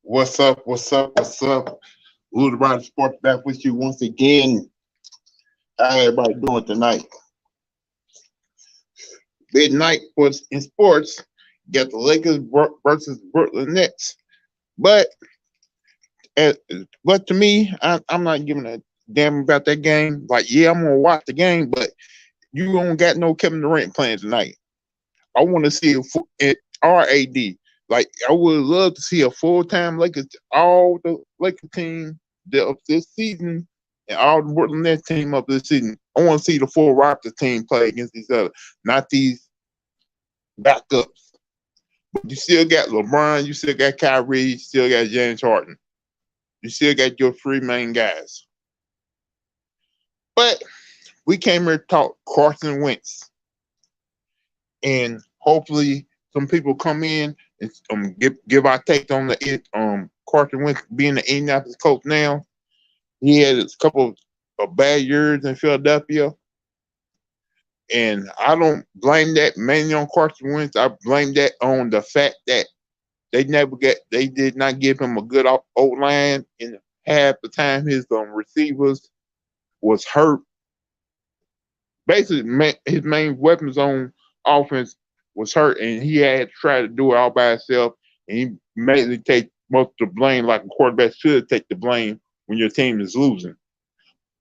What's up? What's up? What's up? Louthewritersports back with you once again. How everybody doing tonight? Big night was in sports. Got the Lakers versus Brooklyn Nets. But uh, but to me, I'm not giving a damn about that game. Like, yeah, I'm gonna watch the game, but you don't got no Kevin Durant playing tonight. I want to see it RAD. Like, I would love to see a full time Lakers, all the Lakers team of this season, and all the Brooklyn Nets team of this season. I want to see the full Raptors team play against each other, not these backups. But you still got LeBron, you still got Kyrie, you still got James Harden, you still got your three main guys. But we came here to talk Carson Wentz, and hopefully some people come in and give our take on the Carson Wentz being the Indianapolis coach now. He had a couple of bad years in Philadelphia, and I don't blame that mainly on Carson Wentz. I blame that on the fact that they did not give him a good old line, and half the time his receivers was hurt. Basically, his main weapons on offense was hurt, and he had to try to do it all by himself. And he mainly take most of the blame, like a quarterback should take the blame when your team is losing.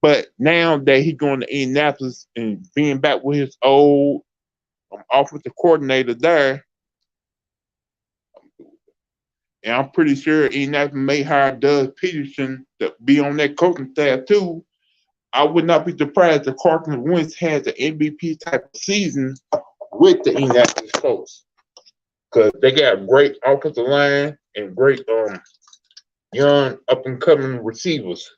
But now that he's going to Indianapolis and being back with his old offensive coordinator there, and I'm pretty sure Indianapolis may hire Doug Peterson to be on that coaching staff too. I would not be surprised if Carson Wentz has an MVP type of season with the Indianapolis Colts, because they got a great offensive line and great young up and coming receivers.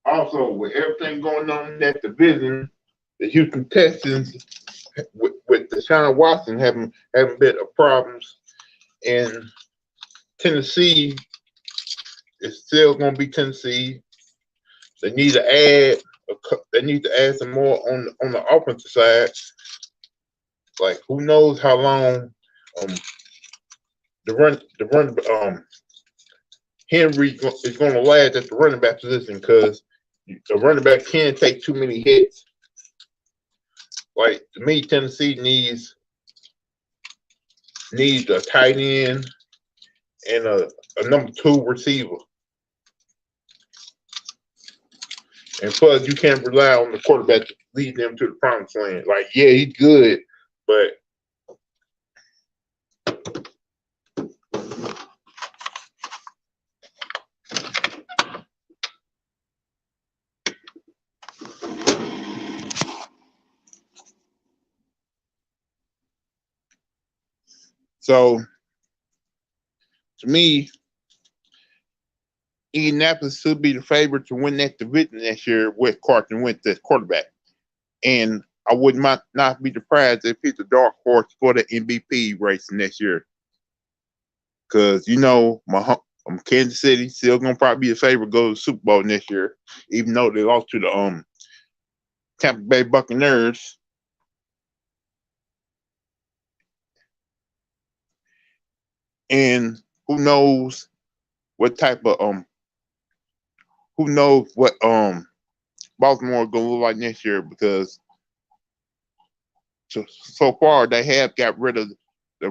Also, with everything going on in that division, the Houston Texans with Deshaun Watson having bit of problems, and Tennessee is still going to be Tennessee. They need to add. They need to add some more on the offensive side. Like, who knows how long um, the run Henry is going to last at the running back position, because the running back can't take too many hits. Like, to me, Tennessee needs a tight end and a number two receiver. And plus, you can't rely on the quarterback to lead them to the promised land. Like, yeah, he's good, but so to me, Indianapolis should be the favorite to win that division this year with Carson Wentz as quarterback. And I would not be surprised if he's a dark horse for the MVP race next year. Because, Kansas City still going to probably be the favorite to go to the Super Bowl next year, even though they lost to the Tampa Bay Buccaneers. And who knows what type of who knows what Baltimore gonna look like next year, because so far they have got rid of the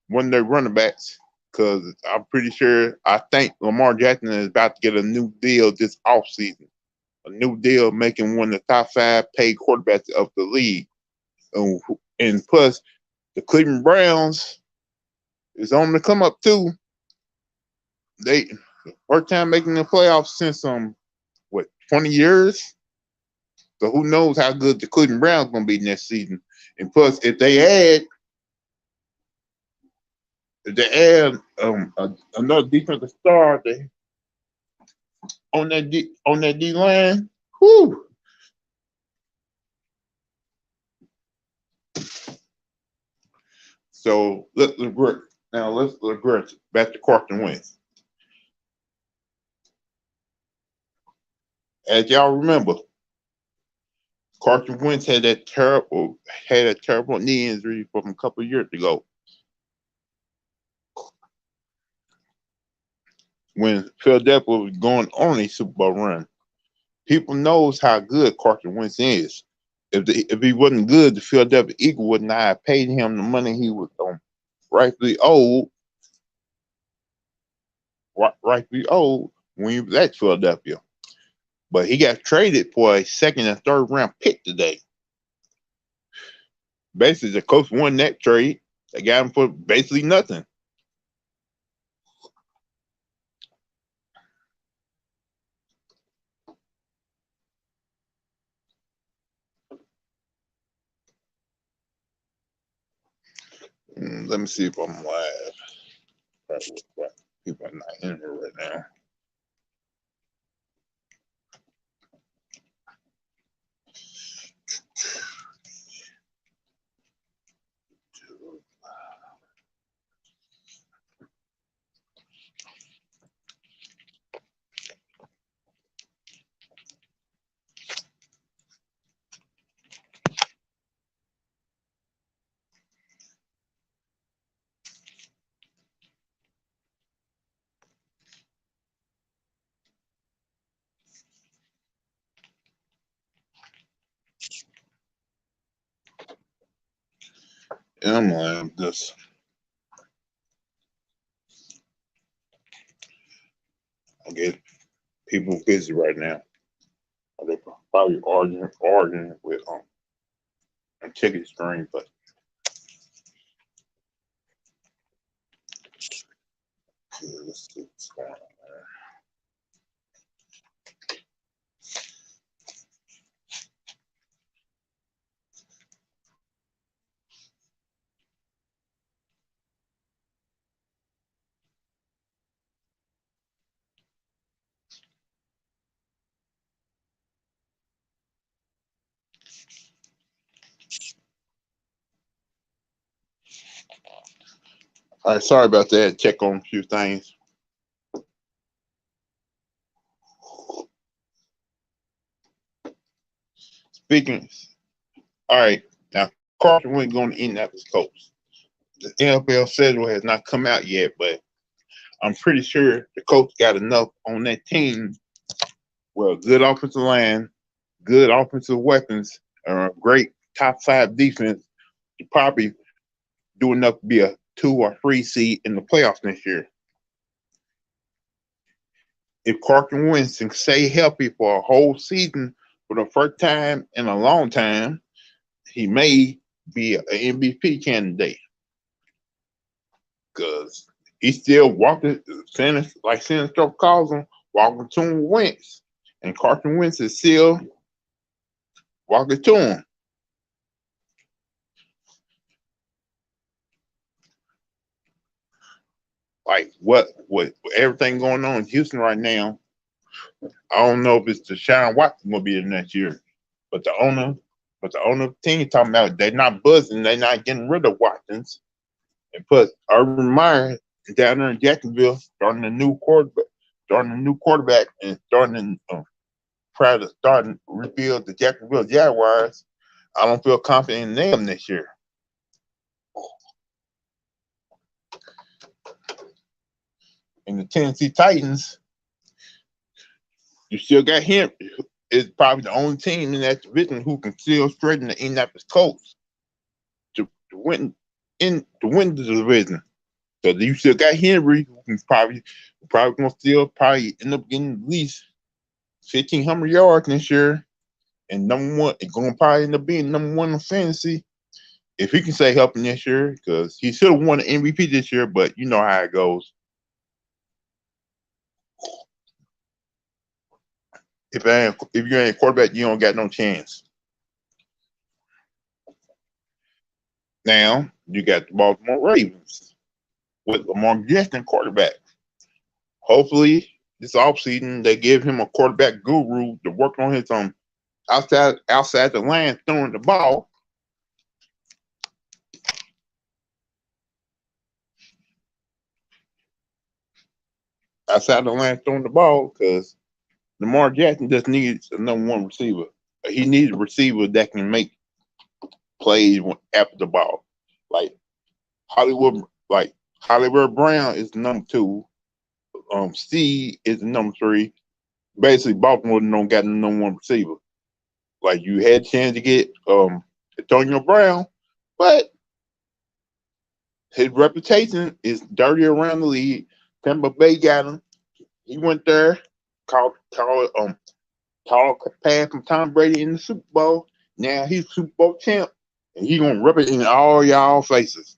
one of their running backs, because I'm pretty sure I think Lamar Jackson is about to get a new deal this offseason. A new deal making one of the top 5 paid quarterbacks of the league. And plus the Cleveland Browns is on the come up too. They first time making the playoffs since 20 years. So who knows how good the Cleveland Browns gonna be next season. And plus, if they add another defensive star on that D line, whoo. So let's regress back to Carson Wentz. As y'all remember, Carson Wentz had a terrible knee injury from a couple of years ago when Philadelphia was going on a Super Bowl run. People knows how good Carson Wentz is. If he wasn't good, the Philadelphia Eagles would not have paid him the money he was rightfully owed, rightfully owed when he was at Philadelphia. But he got traded for a second and third round pick today. Basically, the coach won that trade. They got him for basically nothing. Let me see if I'm live. People are not in here right now. Yeah, I'm live. I get people busy right now. They're probably arguing with a ticket screen, but let's see what's going on All right, sorry about that. Check on a few things. Speaking, all right, now Carson Wentz going to Indianapolis Colts. The NFL schedule has not come out yet, but I'm pretty sure the Colts got enough on that team. Well, good offensive line, good offensive weapons, great top five defense to probably do enough to be a 2 or 3 seed in the playoffs next year. If Carson Wentz can stay healthy for a whole season for the first time in a long time, he may be an MVP candidate because he's still walking, like Sinister calls him, walking to Wentz. And Carson Wentz is still walking to him. Like what everything going on in Houston right now, I don't know if it's Deshaun Watson will be there next year, but the owner of the team talking about they're not buzzing, they're not getting rid of Watkins, and put Urban Meyer down there in Jacksonville, starting a new quarterback, and starting try to start and rebuild the Jacksonville Jaguars. I don't feel confident in them this year. And the Tennessee Titans, you still got him. Is probably the only team in that division who can still straighten the Indianapolis Colts to win the division. So you still got Henry, who's probably gonna still probably end up getting at least 1,500 yards this year, and number one, it's gonna probably end up being number one in fantasy if he can stay helping this year, because he should have won the MVP this year, but you know how it goes. If you ain't a quarterback, you don't got no chance. Now you got the Baltimore Ravens with Lamar Jackson quarterback. Hopefully, this offseason they give him a quarterback guru to work on his outside the line throwing the ball. Outside the line throwing the ball, because Lamar Jackson just needs a number one receiver. He needs a receiver that can make plays after the ball. Like Hollywood, like Hollywood Brown is number 2. C is number 3. Basically, Baltimore don't got no number 1 receiver. Like you had a chance to get Antonio Brown, but his reputation is dirty around the league. Tampa Bay got him. He went there, called pass from Tom Brady in the Super Bowl. Now he's Super Bowl champ, and he gonna rub it in all y'all faces.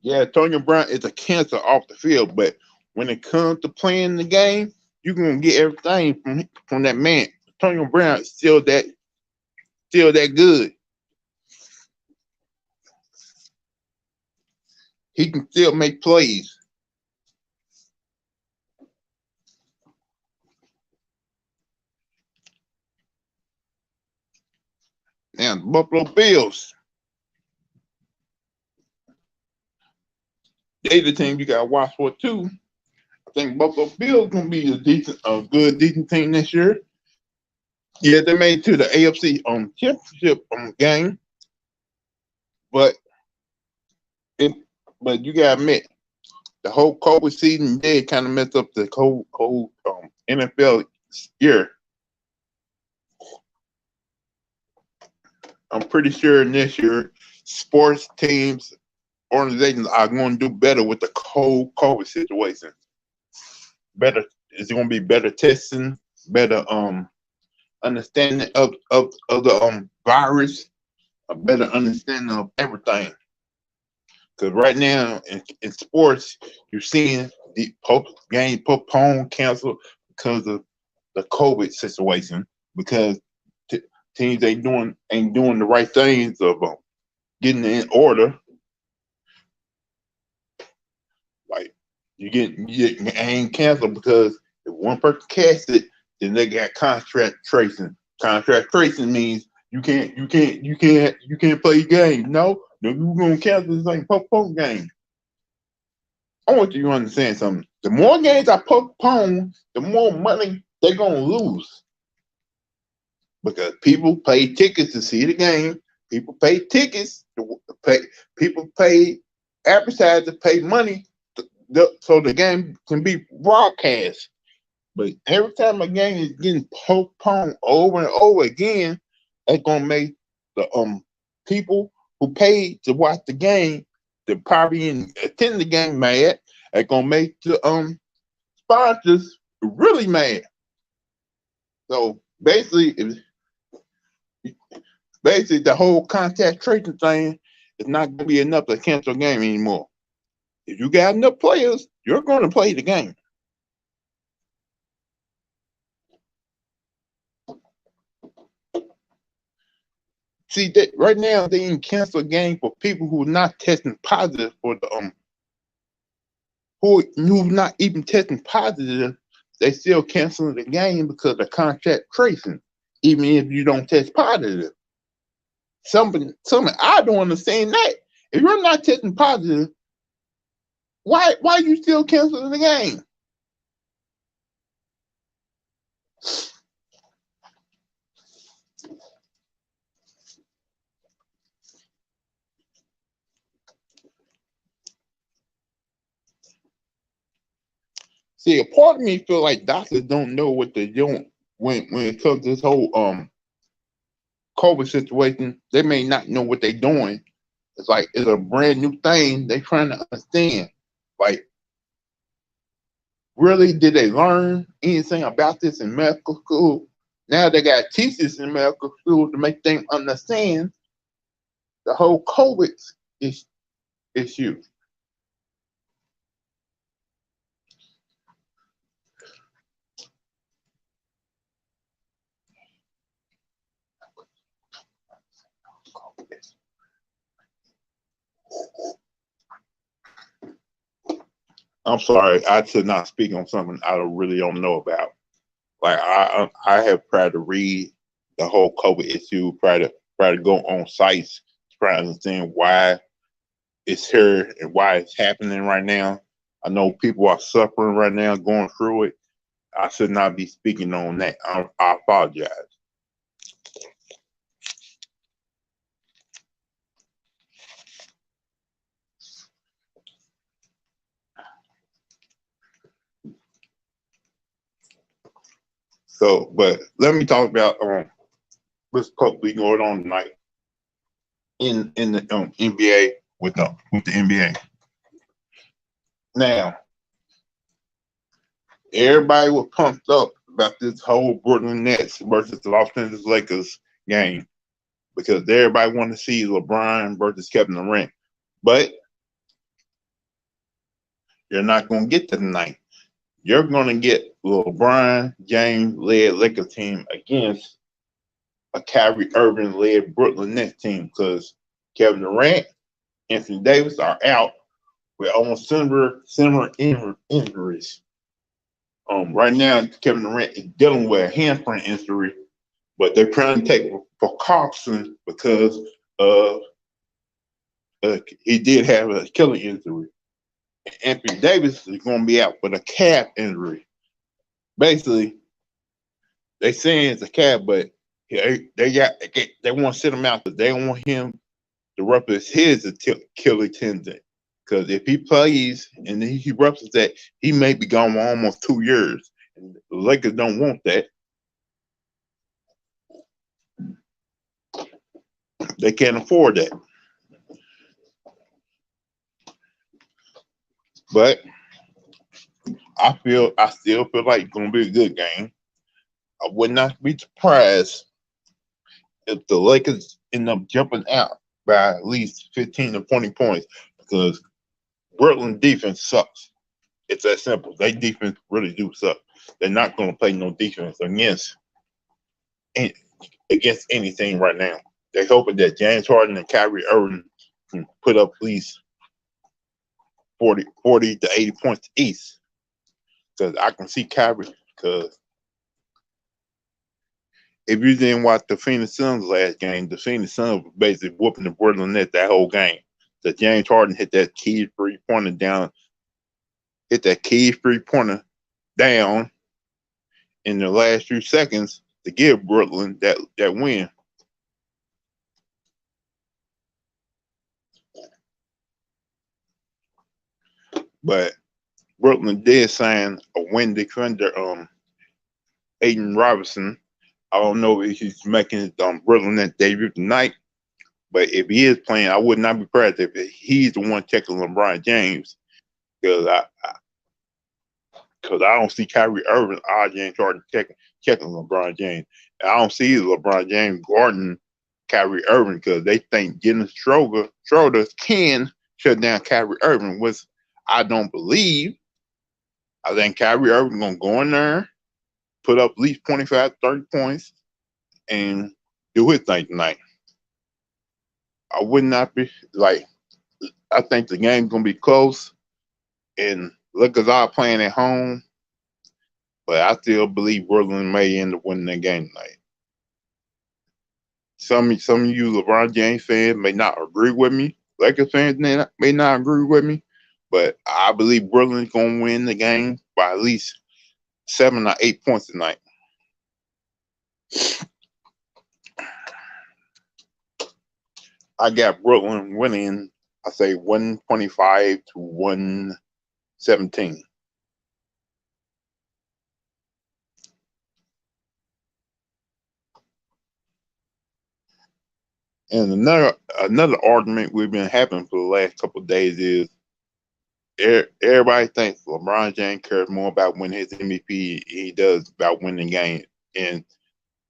Yeah, Antonio Brown is a cancer off the field, but when it comes to playing the game, you're gonna get everything from that man. Antonio Brown is still that good. He can still make plays. Now, the Buffalo Bills, they the team you gotta watch for too. I think Buffalo Bills gonna be a good decent team this year. Yeah, they made it to the AFC championship game, but you gotta admit the whole COVID season did kind of mess up the whole NFL year. I'm pretty sure this year sports teams, organizations are going to do better with the COVID situation. Better, it's going to be better testing, better understanding of the virus, a better understanding of everything. Because right now in sports, you're seeing the game postponed, canceled because of the COVID situation. Because teams ain't doing the right things of getting in order. Like you ain't canceled because if one person catches it, then they got contract tracing. Contract tracing means you can't play a game. No, you're gonna cancel this like postpone game. I want you to understand something. The more games I postpone, the more money they're gonna lose. Because people pay tickets to see the game. People pay tickets to pay. People pay advertisers pay money so the game can be broadcast. But every time a game is getting postponed over and over again, that's gonna make the people who paid to watch the game, to probably attend the game, mad. It's gonna make the sponsors really mad. So basically, the whole contact tracing thing is not going to be enough to cancel a game anymore. If you got enough players, you're going to play the game. See that right now they can cancel a game for people who are not testing positive for the who's not even testing positive. They still canceling the game because of contact tracing, even if you don't test positive. Something I don't understand that. If you're not testing positive, why are you still canceling the game? See, a part of me feel like doctors don't know what they're doing when it comes to this whole COVID situation. They may not know what they're doing. It's like it's a brand new thing. They trying to understand. Like, really, did they learn anything about this in medical school? Now they got teachers in medical school to make them understand the whole COVID issue. I'm sorry, I should not speak on something I really don't know about. Like I have tried to read the whole COVID issue, try to go on sites, try to understand why it's here and why it's happening right now. I know people are suffering right now, going through it. I should not be speaking on that. I apologize. So, but let me talk about what's probably going on tonight in the NBA with the NBA. Now, everybody was pumped up about this whole Brooklyn Nets versus the Los Angeles Lakers game because everybody wanted to see LeBron versus Kevin Durant. But you're not going to get that tonight. You're going to get LeBron James-led Lakers team against a Kyrie Irving-led Brooklyn Nets team because Kevin Durant, Anthony Davis are out with almost similar injuries. Right now, Kevin Durant is dealing with a hamstring injury, but they're trying to take precautions because he did have a Achilles injury. Anthony Davis is going to be out with a calf injury. Basically, they saying it's a calf, but they want to sit him out because they don't want him to rupture his Achilles tendon. Because if he plays and he ruptures that, he may be gone for almost 2 years. And the Lakers don't want that. They can't afford that. But I still feel like it's going to be a good game. I would not be surprised if the Lakers end up jumping out by at least 15 to 20 points because Brooklyn defense sucks. It's that simple. Their defense really do suck. They're not going to play no defense against anything right now. They're hoping that James Harden and Kyrie Irving can put up at least 40 to 80 points each. Because I can see Kyrie. Because if you didn't watch the Phoenix Suns last game, the Phoenix Suns were basically whooping the Brooklyn Nets that whole game. That James Harden hit that key three-pointer down in the last few seconds to give Brooklyn that win. But Brooklyn did sign a wing defender, Aiden Robinson. I don't know if he's making his Brooklyn Nets debut tonight, but if he is playing, I would not be surprised if he's the one checking LeBron James because I don't see Kyrie Irving or James Harden checking LeBron James. I don't see LeBron James guarding Kyrie Irving because they think Dennis Schroeder can shut down Kyrie Irving, which I don't believe. I think Kyrie Irving going to go in there, put up at least 25, 30 points, and do his thing tonight. I would not be like, I think the game's going to be close, and Lakers are playing at home, but I still believe Brooklyn may end up winning the game tonight. Some of you LeBron James fans may not agree with me. Lakers fans may not agree with me, but I believe Brooklyn's going to win the game by at least 7 or 8 points tonight. I got Brooklyn winning, I say 125 to 117. And another argument we've been having for the last couple of days is everybody thinks LeBron James cares more about winning his MVP he does about winning the game and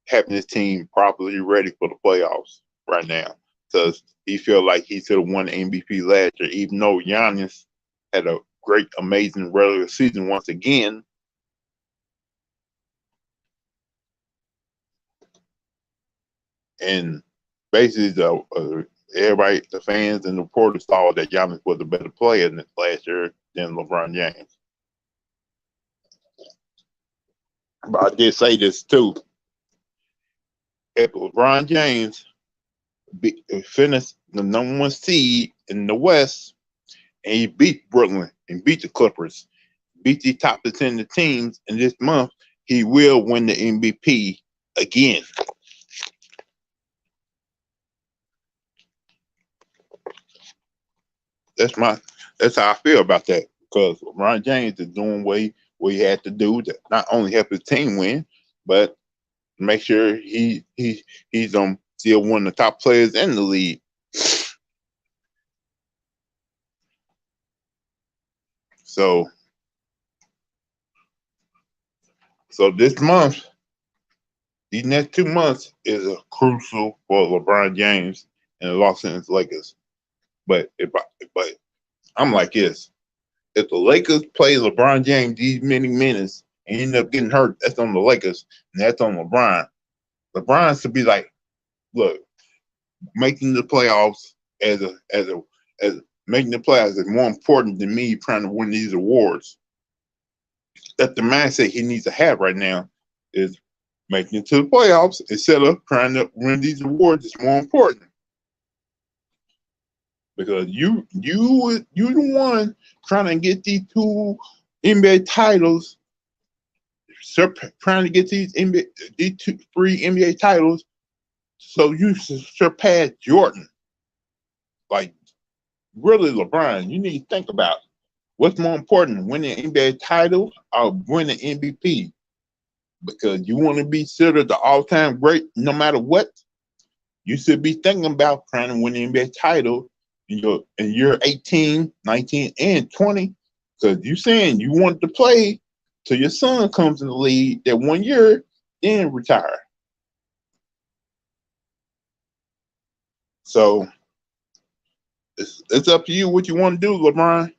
having his team properly ready for the playoffs right now. Because he feel like he should have won the MVP last year, even though Giannis had a great, amazing regular season once again. And basically, everybody, the fans and the reporters saw that Giannis was a better player last year than LeBron James. But I did say this too. If LeBron James finished the number 1 seed in the West and he beat Brooklyn and beat the Clippers, beat the top 10 teams in this month, he will win the MVP again. That's how I feel about that, because LeBron James is doing what he had to do to not only help his team win, but make sure he's still one of the top players in the league. So this month, these next 2 months is crucial for LeBron James and the Los Angeles Lakers. But I'm like this: if the Lakers play LeBron James these many minutes and end up getting hurt, that's on the Lakers and that's on LeBron. LeBron should be like, look, making the playoffs as making the playoffs is more important than me trying to win these awards. That's the mindset he needs to have right now, is making it to the playoffs instead of trying to win these awards is more important. Because you the one trying to get these 2 NBA titles, trying to get these 3 NBA titles, so you surpass Jordan. Like, really, LeBron, you need to think about what's more important, winning an NBA title or winning MVP. Because you want to be considered the all-time great no matter what, you should be thinking about trying to win the NBA title in your 18, 19, and 20. Because you're saying you want to play till your son comes in the league that 1 year, then retire. So it's up to you what you want to do, LeBron.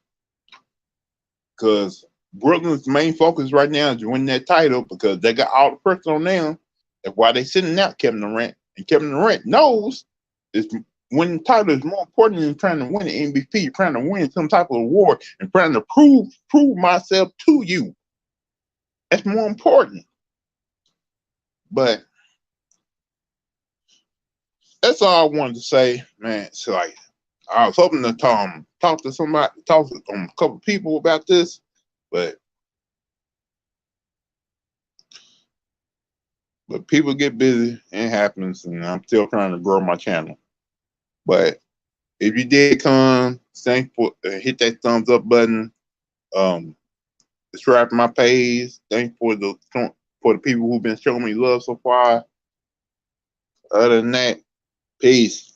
Because Brooklyn's main focus right now is to win that title, because they got all the pressure on them. That's why they sitting out Kevin Durant. And Kevin Durant knows winning the title is more important than trying to win an MVP, trying to win some type of award, and trying to prove myself to you. That's more important. But that's all I wanted to say, man. So like, I was hoping to talk to somebody, talk to a couple people about this, but people get busy and it happens, and I'm still trying to grow my channel. But if you did come, thank for hit that thumbs up button. Subscribe to my page. Thank for the people who've been showing me love so far. Other than that, peace.